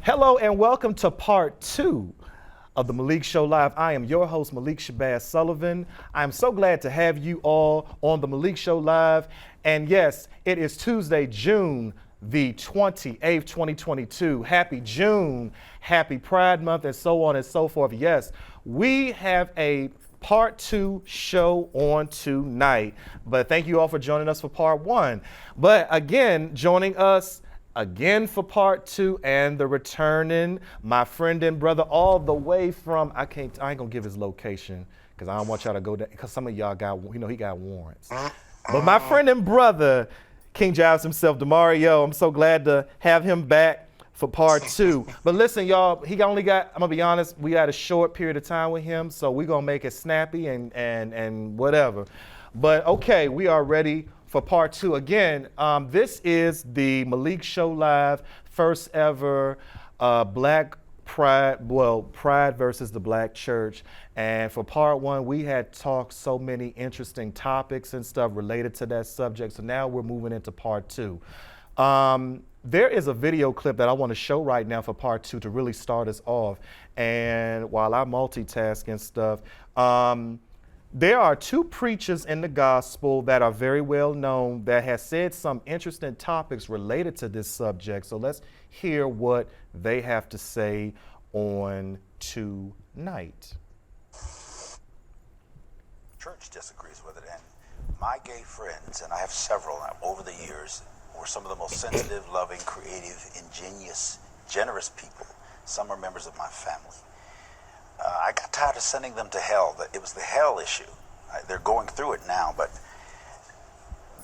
Hello and welcome to part 2 of the Malik Show Live. I am your host, Malik Shabazz Sullivan. I'm so glad to have you all on the Malik Show Live. And yes, it is Tuesday, June the 28th, 2022. Happy June, happy Pride Month, and so on and so forth. Yes, we have a part 2 show on tonight. But thank you all for joining us for part 1. But again, joining us again for part 2 and the returning, my friend and brother all the way from, I ain't gonna give his location because I don't want y'all to go there because some of y'all got, he got warrants. But my friend and brother, King Jives himself, Demario, I'm so glad to have him back for part 2. But listen, y'all, he only got, I'm gonna be honest, we had a short period of time with him, so we're gonna make it snappy and whatever. But okay, we are ready for part 2. Again, this is the Malik Show Live, first ever Black Pride, Pride versus the Black Church. And for part 1, we had talked so many interesting topics and stuff related to that subject. So now we're moving into part 2. There is a video clip that I want to show right now for part 2 to really start us off. And while I multitask and stuff, there are 2 preachers in the gospel that are very well known that have said some interesting topics related to this subject. So let's hear what they have to say on tonight. Church disagrees with it, and my gay friends, and I have several over the years, were some of the most sensitive, loving, creative, ingenious, generous people. Some are members of my family. I got tired of sending them to hell. It was the hell issue. They're going through it now, but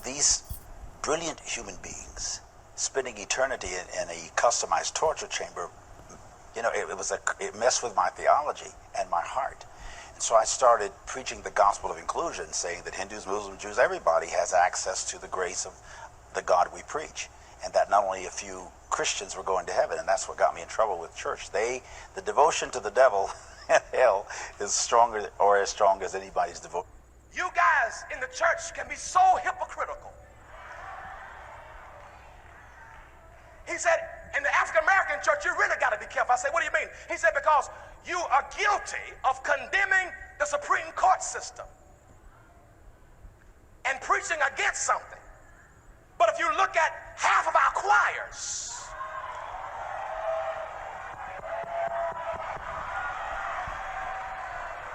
these brilliant human beings spending eternity in a customized torture chamber, it messed with my theology and my heart. And so I started preaching the gospel of inclusion, saying that Hindus, Muslims, Jews, everybody has access to the grace of the God we preach, and that not only a few Christians were going to heaven, and that's what got me in trouble with church. The devotion to the devil and hell is stronger or as strong as anybody's devotion. You guys in the church can be so hypocritical. He said, in the African American church, you really got to be careful. I said, what do you mean? He said, because you are guilty of condemning the Supreme Court system and preaching against something. But if you look at half of our choirs,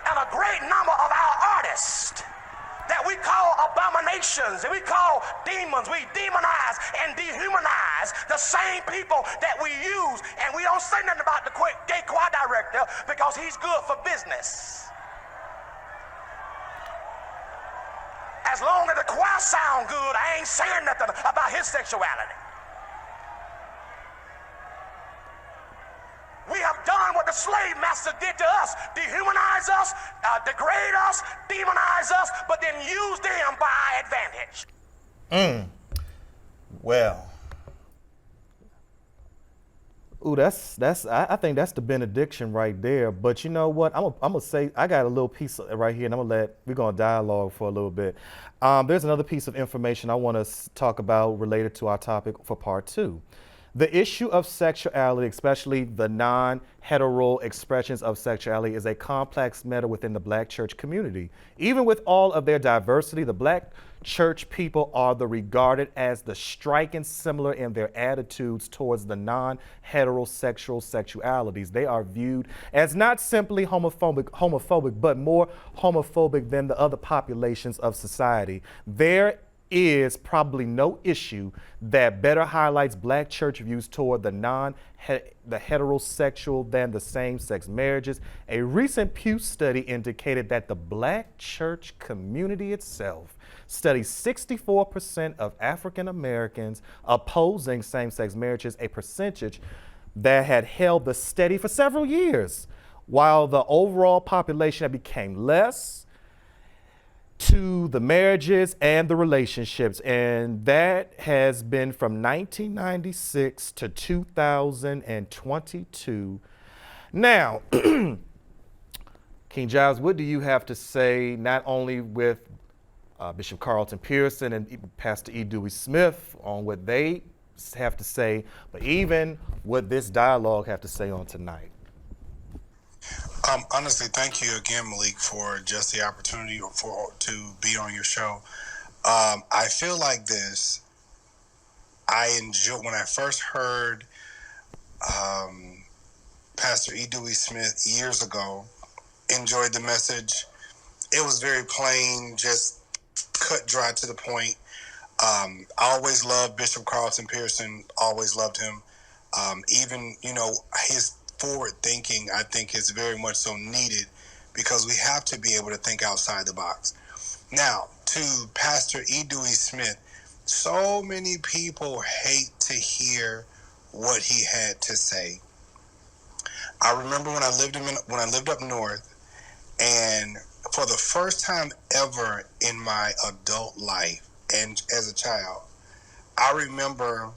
and a great number of our artists that we call abominations and we call demons, we demonize and dehumanize the same people that we use, and we don't say nothing about the gay choir director because he's good for business. As long as the choir sound good, I ain't saying nothing about his sexuality. We have done what the slave master did to us: dehumanize us, degrade us, demonize us, but then use them by our advantage. Well, ooh, I think that's the benediction right there. But you know what? I'm gonna say I got a little piece right here, and we're gonna dialogue for a little bit. There's another piece of information I want to talk about related to our topic for part 2. The issue of sexuality, especially the non-hetero expressions of sexuality, is a complex matter within the Black church community. Even with all of their diversity, the Black church people are regarded as the striking similar in their attitudes towards the non-heterosexual sexualities. They are viewed as not simply homophobic, but more homophobic than the other populations of society. There is probably no issue that better highlights Black church views toward the heterosexual than the same-sex marriages. A recent Pew study indicated that the Black church community itself studies 64% of African Americans opposing same-sex marriages, a percentage that had held the steady for several years, while the overall population became less to the marriages and the relationships, and that has been from 1996 to 2022. Now, King Giles, what do you have to say not only with Bishop Carlton Pearson and Pastor E. Dewey Smith on what they have to say, but even what this dialogue have to say on tonight. Honestly, thank you again, Malik, for just the opportunity to be on your show. I feel like this. I enjoy when I first heard Pastor E. Dewey Smith years ago. Enjoyed the message. It was very plain, just cut dry to the point. I always loved Bishop Carlton Pearson. Always loved him. Even his forward thinking, I think, is very much so needed because we have to be able to think outside the box. Now, to Pastor E. Dewey Smith, so many people hate to hear what he had to say. I remember when I lived up north, and for the first time ever in my adult life and as a child, I remember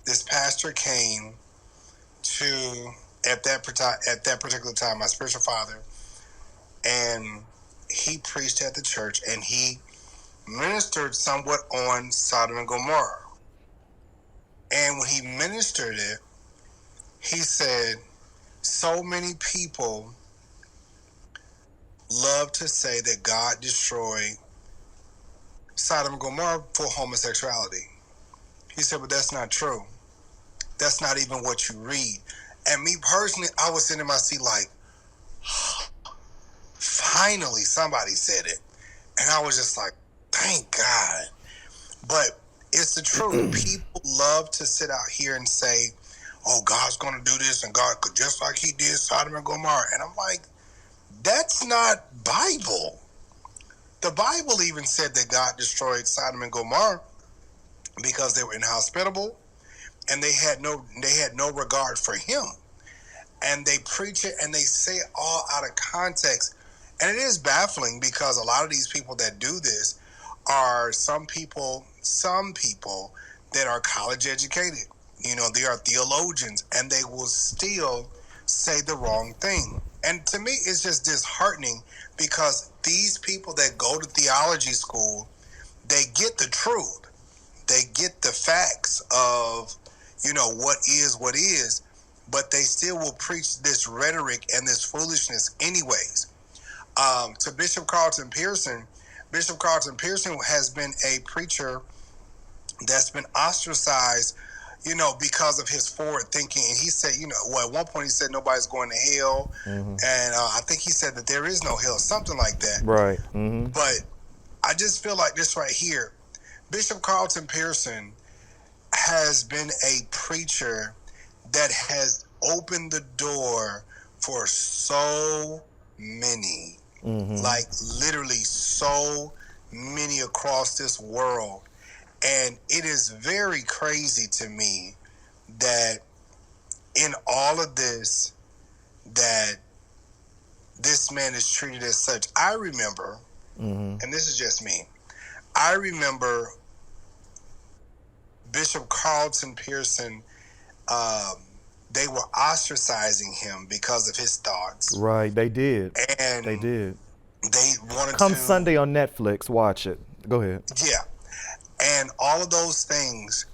this pastor came to at that particular time, my spiritual father, and he preached at the church, and he ministered somewhat on Sodom and Gomorrah. And when he ministered it, he said, so many people love to say that God destroyed Sodom and Gomorrah for homosexuality. He said, but that's not true. That's not even what you read. And me personally, I was sitting in my seat like, finally somebody said it. And I was just like, thank God. But it's the truth. People love to sit out here and say, oh, God's going to do this, and God could, just like he did Sodom and Gomorrah. And I'm like, that's not Bible. The Bible even said that God destroyed Sodom and Gomorrah because they were inhospitable and they had no regard for him. And they preach it and they say it all out of context. And it is baffling because a lot of these people that do this are some people that are college educated. They are theologians, and they will still say the wrong thing. And to me, it's just disheartening because these people that go to theology school, they get the truth. They get the facts of, what is, but they still will preach this rhetoric and this foolishness anyways. To Bishop Carlton Pearson has been a preacher that's been ostracized, because of his forward thinking. And he said, at one point he said nobody's going to hell. Mm-hmm. And I think he said that there is no hell, something like that. Right. Mm-hmm. But I just feel like this right here, Bishop Carlton Pearson has been a preacher that has opened the door for so many, like literally so many across this world. And it is very crazy to me that in all of this, that this man is treated as such. I remember, and this is just me, I remember Bishop Carlton Pearson, they were ostracizing him because of his thoughts. Right, they did. And they did. They wanted Come to... Sunday on Netflix, watch it. Go ahead. Yeah. And all of those things.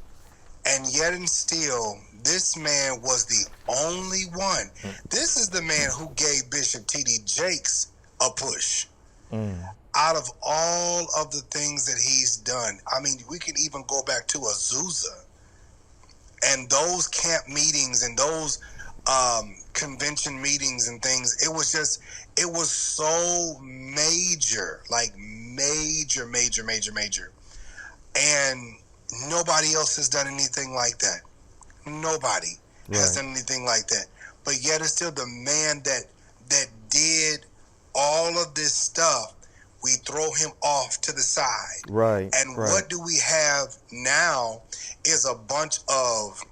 And yet and still, this man was the only one. This is the man who gave Bishop T.D. Jakes a push. Out of all of the things that he's done, I mean, we can even go back to Azusa and those camp meetings and those convention meetings and things. It was so major, like major. And nobody else has done anything like that. Nobody has done anything like that. But yet it's still the man that did all of this stuff. We throw him off to the side. Right. And what do we have now is a bunch of,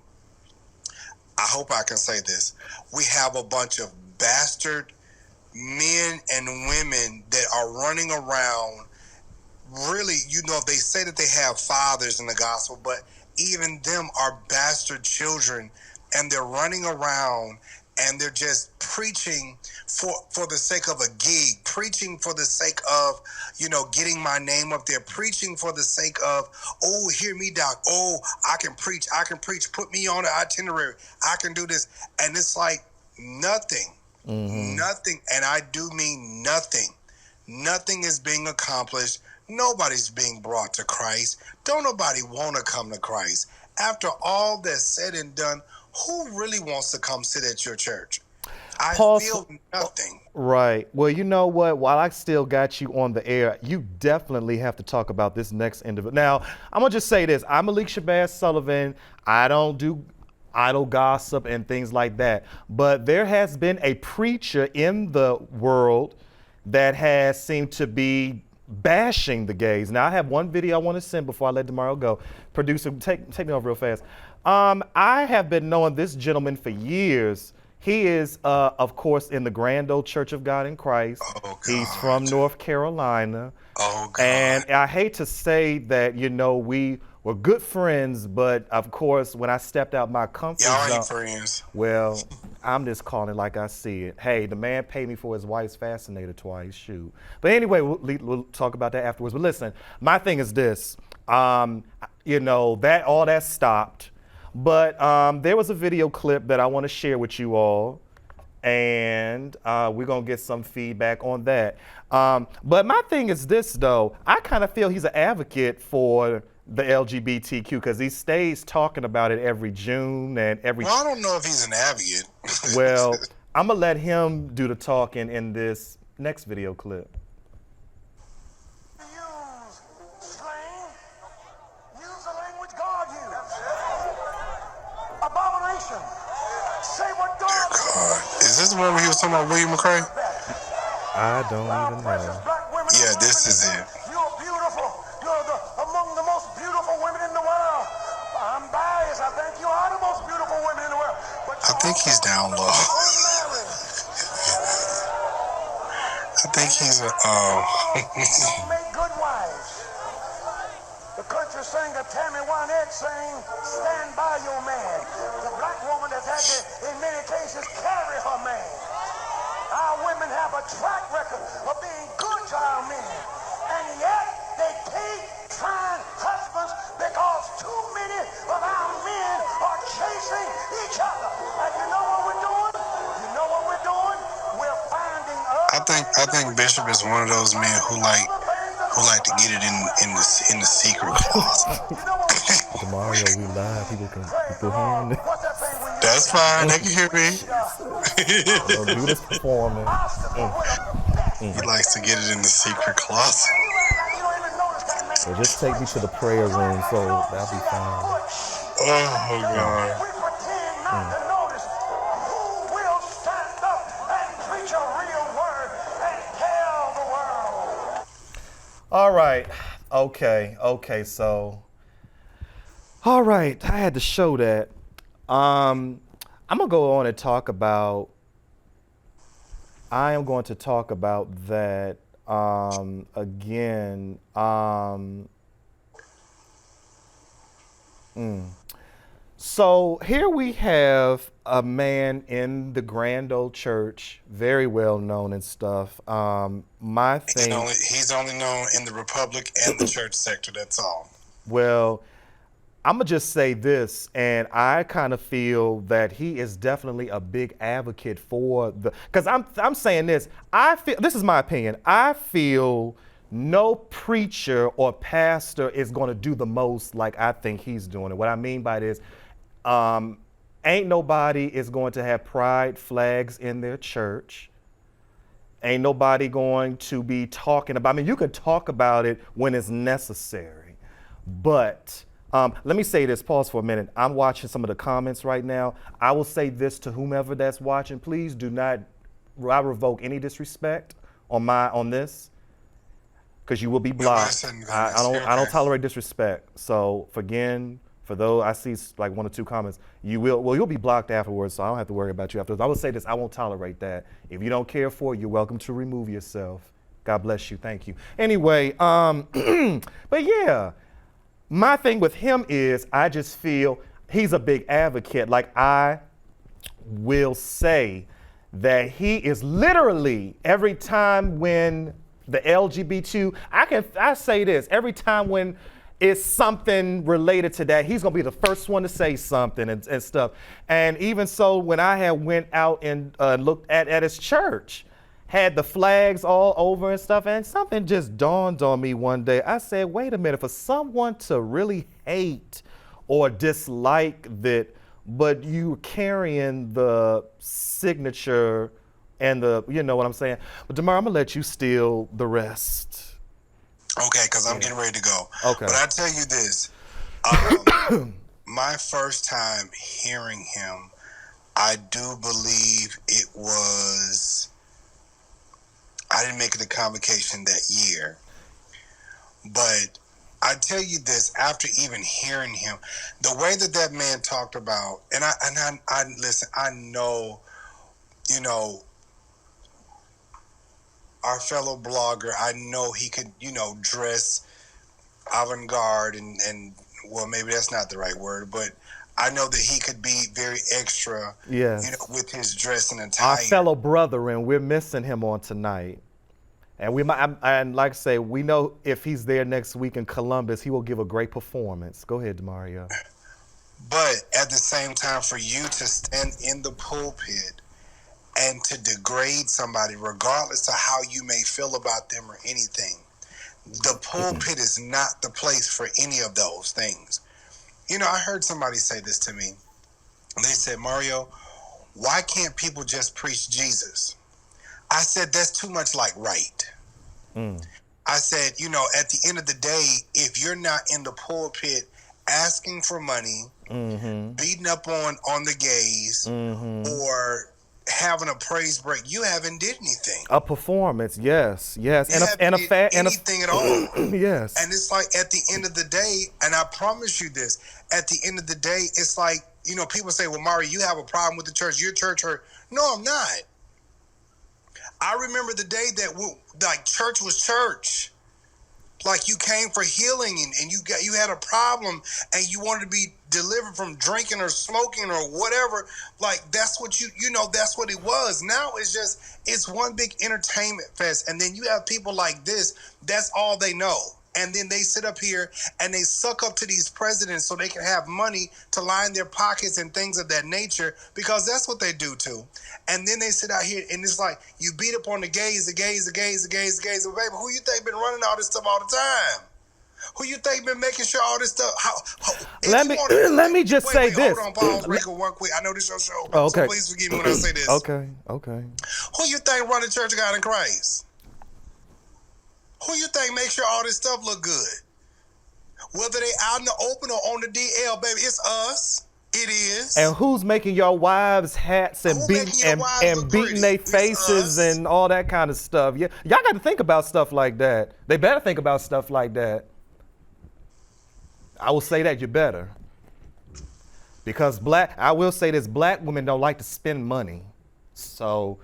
I hope I can say this, we have a bunch of bastard men and women that are running around. Really, they say that they have fathers in the gospel, but even them are bastard children, and they're running around and they're just preaching for the sake of a gig, preaching for the sake of, getting my name up there, preaching for the sake of, oh, hear me, doc. Oh, I can preach. Put me on the itinerary. I can do this. And it's like nothing, nothing. And I do mean nothing. Nothing is being accomplished. Nobody's being brought to Christ. Don't nobody want to come to Christ. After all that's said and done, who really wants to come sit at your church? I feel nothing. Right. Well, you know what? While I still got you on the air, you definitely have to talk about this next individual. Now, I'm going to just say this. I'm Malik Shabazz Sullivan. I don't do idle gossip and things like that. But there has been a preacher in the world that has seemed to be bashing the gays. Now, I have one video I want to send before I let Demaro go. Producer, take me off real fast. I have been knowing this gentleman for years. He is, of course, in the Grand Old Church of God in Christ. Oh, God. He's from North Carolina. Oh, God. And I hate to say that, we were good friends, but of course, when I stepped out my comfort zone. Y'all ain't friends. Well, I'm just calling it like I see it. Hey, the man paid me for his wife's fascinator twice, shoot. But anyway, we'll talk about that afterwards. But listen, my thing is this, all that stopped. But there was a video clip that I want to share with you all, and we're going to get some feedback on that. But my thing is this, though. I kind of feel he's an advocate for the LGBTQ because he stays talking about it every June and every... Well, I don't know if he's an advocate. Well, I'm going to let him do the talking in this next video clip. Use slang. Use the language God used. Abomination. Say what God God. Is this the one where he was talking about William McCray? I don't even know. Yeah, this is it. You're beautiful. You're among the most beautiful women in the world. I'm biased. I think you are the most beautiful women in the world. But I think he's down low. unmarried. I think he's Don't make good wives. The country singer Tammy Wynette sang, "Stand by your man." The black woman has had to, in many cases, carry her man. Our women have a track record of being good to our men, and yet they keep trying husbands because too many of our men are chasing each other. And you know what we're doing? You know what we're doing? We're finding I think Bishop is one of those men who like to get it in the secret closet. Tomorrow we live. People hearing this. That's fine. They can hear me. I'll do this performance. He likes to get it in the secret closet. So just take me to the prayer room, so that'll be fine. Oh, God. We pretend not to notice who will stand up and preach a real word and tell the world. All right. Okay. So, all right. I had to show that. I'm gonna go on and talk about. I am going to talk about that again. So here we have a man in the Grand Old Church, very well known and stuff. My thing. He's only known in the Republic and the church sector. That's all. Well, I'm gonna just say this, and I kind of feel that he is definitely a big advocate for the. Because I'm saying this. I feel this is my opinion. I feel no preacher or pastor is going to do the most like I think he's doing it. What I mean by this, ain't nobody is going to have pride flags in their church. Ain't nobody going to be talking about. I mean, you can talk about it when it's necessary, but. Let me say this, pause for a minute. I'm watching some of the comments right now. I will say this to whomever that's watching. Please do not, I revoke any disrespect on this, because you will be blocked. I don't tolerate disrespect. So again, for those, I see like 1 or 2 comments, you'll be blocked afterwards, so I don't have to worry about you afterwards. I will say this, I won't tolerate that. If you don't care for it, you're welcome to remove yourself. God bless you, thank you. Anyway, but yeah. My thing with him is I just feel he's a big advocate. Like I will say that he is literally every time when the LGBT, I say this, every time when it's something related to that, he's gonna be the first one to say something and stuff. And even so, when I had went out and looked at his church, had the flags all over and stuff, and something just dawned on me one day. I said, wait a minute, for someone to really hate or dislike that, but you carrying the signature and the, you know what I'm saying? But Damar, I'm gonna let you steal the rest. Okay, because I'm getting ready to go. Okay. But I tell you this, my first time hearing him, I do believe it was, I didn't make it a convocation that year, but I tell you this, after even hearing him, the way that man talked about, and I listen, I know, you know, our fellow blogger, I know he could, you know, dress avant-garde and well, maybe that's not the right word, but I know that he could be very extra, Yes. you know, with his dress and attire. Our fellow brother, and we're missing him on tonight. And we might, and like I say, we know if he's there next week in Columbus, he will give a great performance. Go ahead, Demario. But at the same time, for you to stand in the pulpit and to degrade somebody, regardless of how you may feel about them or anything, the pulpit is not the place for any of those things. You know, I heard somebody say this to me. They said, Mario, why can't people just preach Jesus? I said, that's too much like right. I said, you know, at the end of the day, if you're not in the pulpit asking for money, beating up on the gays, or having a praise break, you haven't did anything. A performance, yes. You haven't did anything at all. Yes. And it's like at the end of the day, and I promise you this, at the end of the day, it's like, you know, people say, well, Mari, you have a problem with the church. Your church hurt. No, I'm not. I remember the day that like church was church. Like you came for healing and you had a problem and you wanted to be delivered from drinking or smoking or whatever. Like that's what you know, that's what it was. Now it's one big entertainment fest. And then you have people like this, that's all they know. And then they sit up here and they suck up to these presidents so they can have money to line their pockets and things of that nature, because that's what they do too. And then they sit out here and it's like, you beat up on the gays. Well, baby, who you think been running all this stuff all the time? Who you think been making sure all this stuff? Let me just say this. Hold on, pause, one quick. I know this your show, okay. So please forgive me when I say this. Okay. Who you think run the Church of God in Christ? Who you think makes sure all this stuff look good? Whether they out in the open or on the DL, baby, it's us. It is. And who's making your wives hats and beating their faces and all that kind of stuff? Yeah, y'all got to think about stuff like that. They better think about stuff like that. I will say that you better. Because I will say this, black women don't like to spend money. So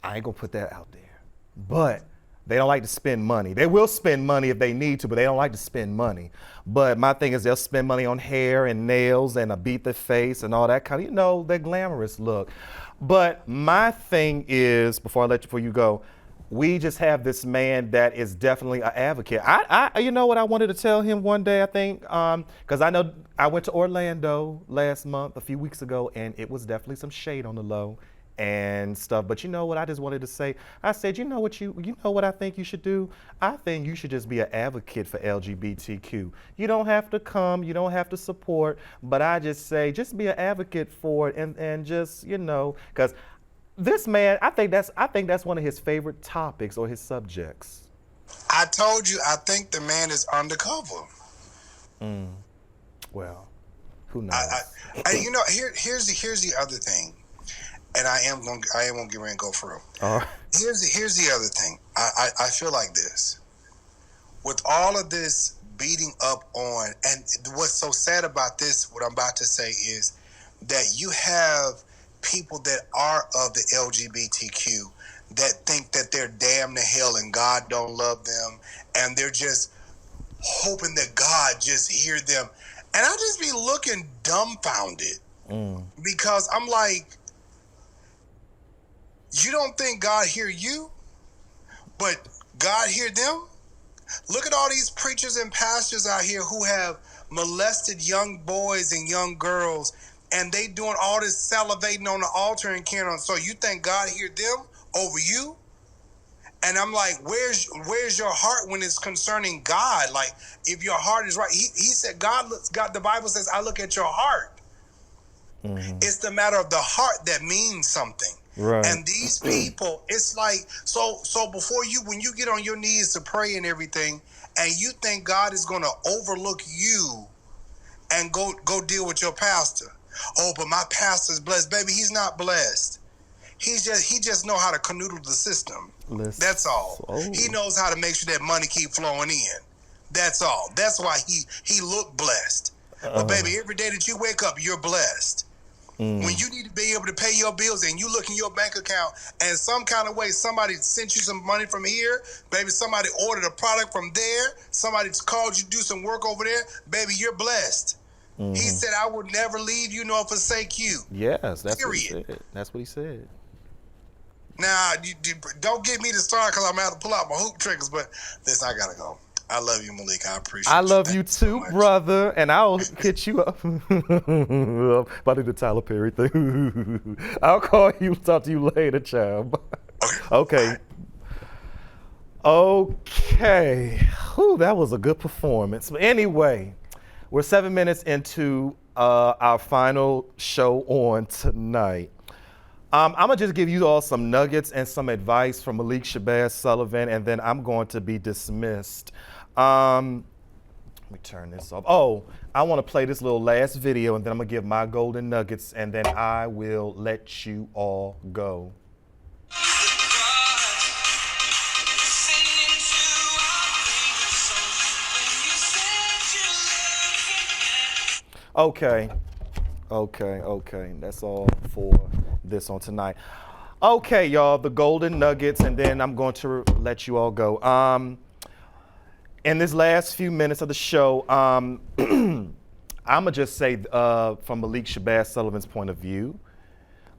I ain't gonna put that out there. But they don't like to spend money. They will spend money if they need to, but they don't like to spend money. But my thing is they'll spend money on hair and nails and a beat the face and all that kind of, you know, that glamorous look. But my thing is, before you go, we just have this man that is definitely an advocate. You know what I wanted to tell him one day, I think, because I know I went to Orlando last month, a few weeks ago, and it was definitely some shade on the low and stuff. But you know what I just wanted to say? I said, you know what I think you should do? I think you should just be an advocate for LGBTQ. You don't have to come, you don't have to support, but I just say, just be an advocate for it and just, you know, because this man, I think that's one of his favorite topics or his subjects. I told you, I think the man is undercover. Well, who knows? You know, here's the other thing. And I am gonna get ready and go through. Here's the other thing. I feel like this. With all of this beating up on, and what's so sad about this, what I'm about to say is that you have people that are of the LGBTQ that think that they're damned to hell and God don't love them, and they're just hoping that God just hear them. And I just be looking dumbfounded because I'm like, You don't think God hear you, but God hear them? Look at all these preachers and pastors out here who have molested young boys and young girls, and they doing all this salivating on the altar and carrying on. So you think God hear them over you? And I'm like, where's your heart when it's concerning God? Like, if your heart is right, he said, God, the Bible says, I look at your heart. Mm-hmm. It's the matter of the heart that means something. Right. And these people, it's like, so before you, when you get on your knees to pray and everything, and you think God is going to overlook you and go deal with your pastor. Oh, but my pastor's blessed. Baby, he's not blessed. He just know how to canoodle the system. That's all. He knows how to make sure that money keep flowing in. That's all. That's why he looked blessed. But baby, every day that you wake up, you're blessed. When you need to be able to pay your bills and you look in your bank account and some kind of way somebody sent you some money from here, baby, somebody ordered a product from there, somebody called you to do some work over there, baby, you're blessed. He said, I would never leave you nor forsake you. Yes, that's Period. what he said. That's what he said. Now, you don't get me to start because I'm going to have to pull out my hoop triggers, but listen, I got to go. I love you, Malik. I appreciate you. I love you so too, brother. And I'll hit you up. About the Tyler Perry thing. I'll call you, talk to you later, child. Okay. Okay. Whew, that was a good performance. But anyway, we're 7 minutes into our final show on tonight. I'm going to just give you all some nuggets and some advice from Malik Shabazz Sullivan, and then I'm going to be dismissed. Let me turn this off. Oh, I want to play this little last video, and then I'm going to give my golden nuggets, and then I will let you all go. Okay. That's all for this on tonight. Okay, y'all, the golden nuggets, and then I'm going to let you all go. In this last few minutes of the show, I'm gonna just say from Malik Shabazz Sullivan's point of view,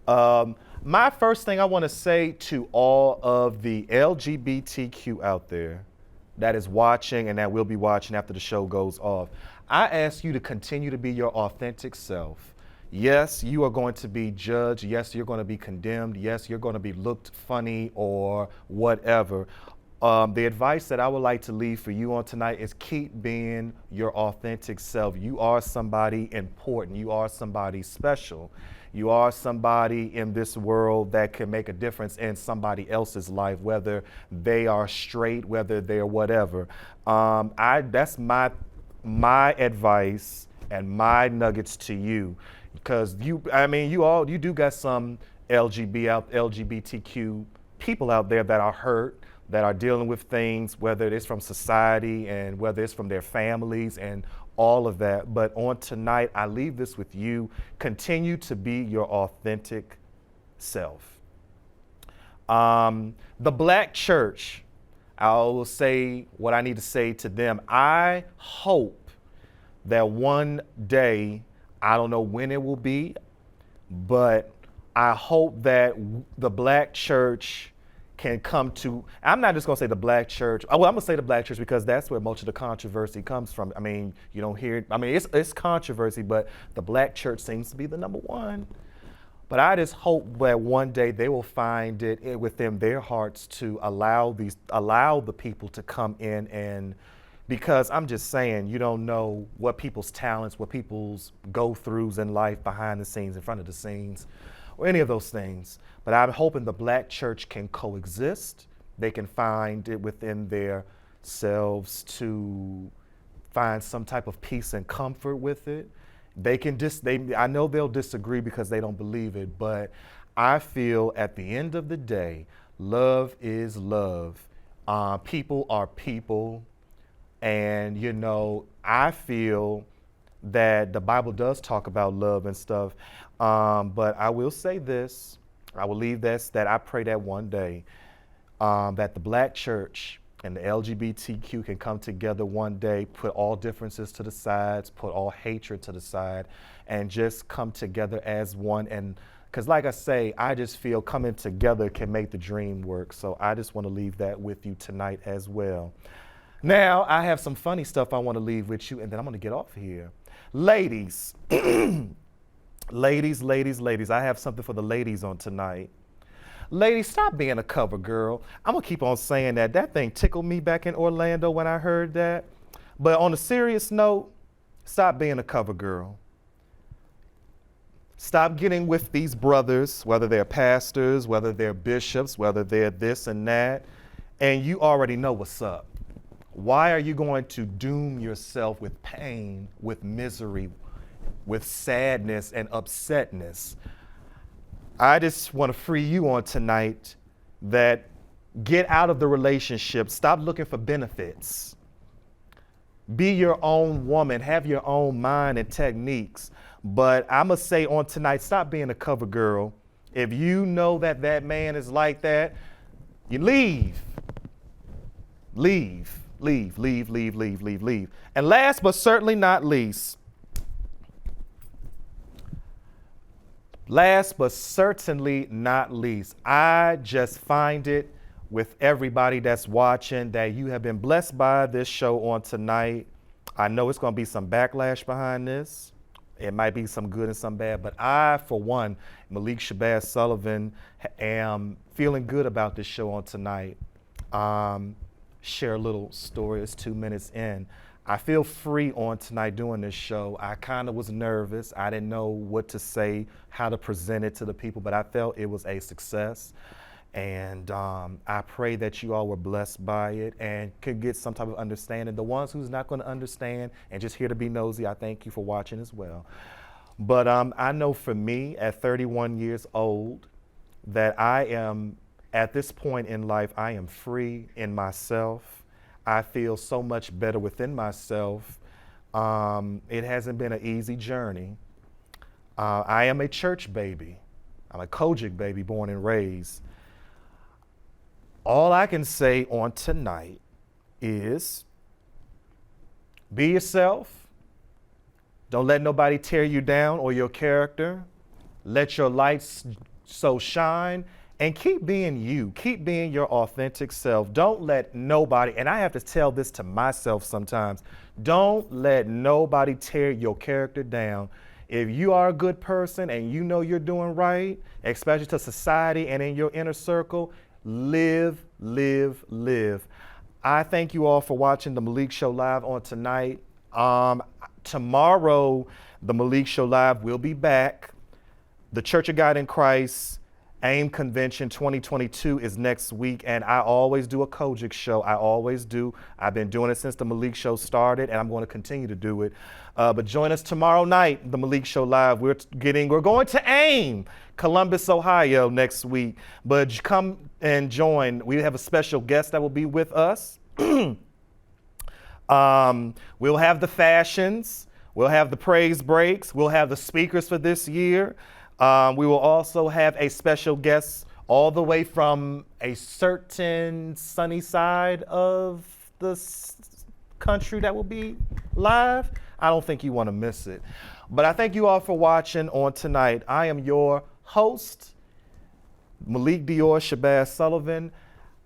my first thing I want to say to all of the LGBTQ out there that is watching and that will be watching after the show goes off, I ask you to continue to be your authentic self. Yes, you are going to be judged. Yes, you're going to be condemned. Yes, you're going to be looked funny or whatever. The advice that I would like to leave for you on tonight is keep being your authentic self. You are somebody important. You are somebody special. You are somebody in this world that can make a difference in somebody else's life, whether they are straight, whether they're whatever. That's my advice and my nuggets to you, because you do got some LGBTQ people out there that are hurt, that are dealing with things, whether it's from society and whether it's from their families and all of that. But on tonight, I leave this with you. Continue to be your authentic self. The Black church, I will say what I need to say to them. I hope that one day, I don't know when it will be, but I hope that the Black church can come to, I'm not just gonna say the Black church, well, I'm gonna say the Black church because that's where most of the controversy comes from. I mean, you don't hear, it's controversy, but the Black church seems to be the number one. But I just hope that one day they will find it within their hearts to allow the people to come in, and because I'm just saying, you don't know what people's talents, what people's go-throughs in life, behind the scenes, in front of the scenes, or any of those things. But I'm hoping the Black church can coexist. They can find it within their selves to find some type of peace and comfort with it. I know they'll disagree because they don't believe it, but I feel at the end of the day, love is love. People are people. And, I feel that the Bible does talk about love and stuff. But I will say this, I will leave this, that I pray that one day that the Black church and the LGBTQ can come together one day, put all differences to the sides, put all hatred to the side, and just come together as one and Because like I say, I just feel coming together can make the dream work. So I just want to leave that with you tonight as well. Now, I have some funny stuff I want to leave with you, and then I'm going to get off here. Ladies, ladies, I have something for the ladies on tonight. Ladies, stop being a cover girl. I'm going to keep on saying that. That thing tickled me back in Orlando when I heard that. But on a serious note, stop being a cover girl. Stop getting with these brothers, whether they're pastors, whether they're bishops, whether they're this and that, and you already know what's up. Why are you going to doom yourself with pain, with misery, with sadness and upsetness? I just want to free you on tonight that get out of the relationship. Stop looking for benefits. Be your own woman. Have your own mind and techniques. But I must say on tonight, stop being a cover girl. If you know that that man is like that, you leave. Leave. And last but certainly not least, I just find it with everybody that's watching that you have been blessed by this show on tonight. I know it's going to be some backlash behind this. It might be some good and some bad, but I, for one, Malik Shabazz Sullivan, am feeling good about this show on tonight. Share a little story. It's 2 minutes in. I feel free on tonight doing this show. I kind of was nervous. I didn't know what to say, how to present it to the people, but I felt it was a success. And I pray that you all were blessed by it and could get some type of understanding. The ones who's not going to understand and just here to be nosy, I thank you for watching as well. But I know for me, at 31 years old, that I am, at this point in life, I am free in myself. I feel so much better within myself. It hasn't been an easy journey. I am a church baby. I'm a Kojic baby, born and raised. All I can say on tonight is be yourself. Don't let nobody tear you down or your character. Let your light so shine and keep being you. Keep being your authentic self. Don't let nobody, and I have to tell this to myself sometimes, don't let nobody tear your character down. If you are a good person and you know you're doing right, especially to society and in your inner circle, live. I thank you all for watching the Malik Show Live on tonight. Tomorrow, the Malik Show Live will be back. The Church of God in Christ AIM Convention 2022 is next week, and I always do a Kojic show. I always do. I've been doing it since the Malik Show started, and I'm going to continue to do it. But join us tomorrow night, the Malik Show Live. We're going to AIM, Columbus, Ohio, next week. But come and join. We have a special guest that will be with us. We'll have the fashions. We'll have the praise breaks. We'll have the speakers for this year. We will also have a special guest all the way from a certain sunny side of the country that will be live. I don't think you want to miss it. But I thank you all for watching on tonight. I am your host, Malik Dior Shabazz Sullivan.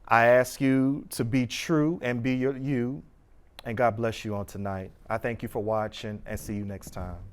I ask you to be true and be you. And God bless you on tonight. I thank you for watching and see you next time.